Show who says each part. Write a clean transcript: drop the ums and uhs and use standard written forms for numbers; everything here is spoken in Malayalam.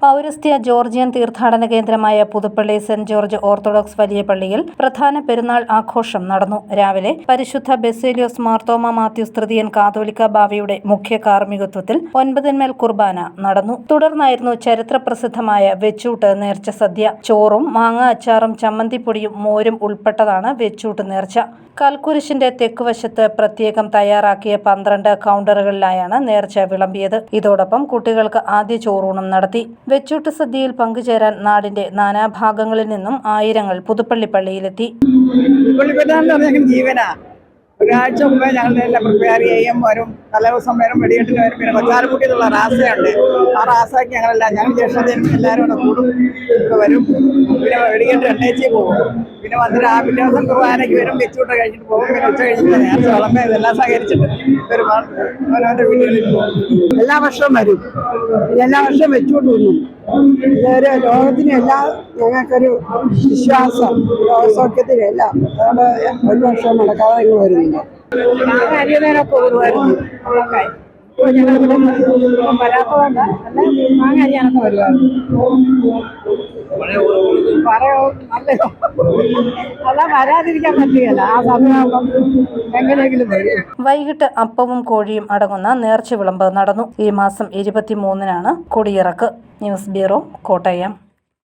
Speaker 1: പൗരസ്ത്യ ജോർജിയൻ തീർത്ഥാടന കേന്ദ്രമായ പുതുപ്പള്ളി സെന്റ് ജോർജ് ഓർത്തഡോക്സ് വലിയ പള്ളിയിൽ പ്രധാന പെരുന്നാൾ ആഘോഷം നടന്നു. രാവിലെ പരിശുദ്ധ ബെസേലിയോസ് മാർത്തോമ മാത്യൂസ് തൃതീയൻ കാതോലിക്ക ബാവയുടെ മുഖ്യ കാർമ്മികത്വത്തിൽ 9 കുർബാന നടന്നു. തുടർന്നായിരുന്നു ചരിത്രപ്രസിദ്ധമായ വെച്ചൂട്ട് നേർച്ച സദ്യ. ചോറും മാങ്ങ അച്ചാറും ചമ്മന്തിപ്പൊടിയും മോരും ഉൾപ്പെട്ടതാണ് വെച്ചൂട്ട് നേർച്ച. കൽക്കുരിശിന്റെ തെക്കുവശത്ത് പ്രത്യേകം തയ്യാറാക്കിയ 12 കൗണ്ടറുകളിലായാണ് നേർച്ച വിളമ്പിയത്. ഇതോടൊപ്പം കുട്ടികൾക്ക് ആദ്യ ചോറൂണും നടത്തി. വെച്ചൂട്ട് സദ്യയിൽ പങ്കുചേരാൻ നാടിന്റെ നാനാഭാഗങ്ങളിൽ നിന്നും ആയിരങ്ങൾ പുതുപ്പള്ളി പള്ളിയിലെത്തി.
Speaker 2: ഒരാഴ്ച മുമ്പേ ഞങ്ങളുടെ എല്ലാം പ്രിപ്പയർ ചെയ്യും വരും. തലേദിവസം വരും, വെടികെട്ടിന് വരും. പിന്നെ കൊച്ചാരക്കുട്ടി എന്നുള്ള റാസയുണ്ട്. ആ റാസയ്ക്ക് ഞങ്ങൾ ജ്യേഷ്ഠതയും എല്ലാവരും കൂടെ കൂടും, ഇവിടെ വരും. പിന്നെ വെടികെട്ട് എണ്ണേച്ചി പോകും. പിന്നെ വന്നിട്ട് ആ പിറ്റേ ദിവസം കുർബാനയ്ക്ക് വരും, വെച്ചൂട്ട് കഴിഞ്ഞിട്ട് പോകും. പിന്നെ ഉച്ച കഴിഞ്ഞിട്ട് നേർച്ച വിളമ്പ് ഇതെല്ലാം സഹകരിച്ചിട്ട് അവനവൻ്റെ വീടുകളിൽ പോകും. എല്ലാ വർഷവും വരും, എല്ലാ വർഷവും വെച്ചൂട്ട് തിന്നും. ഇതൊരു ലോകത്തിന് എല്ലാം ഞങ്ങൾക്കൊരു വിശ്വാസം, ലോകസൗഖ്യത്തിനെല്ലാം അതുകൊണ്ട് ഒരു വർഷം നടക്കാതെ ഇങ്ങ് വരുന്നില്ല. അരിയുന്നതിനൊക്കെ വരുമായിരുന്നു. ഞങ്ങളിവിടെ വരാത്തതുകൊണ്ട് അല്ല മാങ്ങ അരിയാനൊക്കെ വരുമായിരുന്നു. അല്ല വരാതിരിക്കാൻ പറ്റുകയില്ല. ആ സമയമാകുമ്പം എങ്ങനെയെങ്കിലും വരും.
Speaker 1: വൈകിട്ട് അപ്പവും കോഴിയും അടങ്ങുന്ന നേർച്ച വിളമ്പ് നടന്നു. ഈ മാസം 23-നാണ് കൊടിയിറക്ക്. News bureau, Kottayam.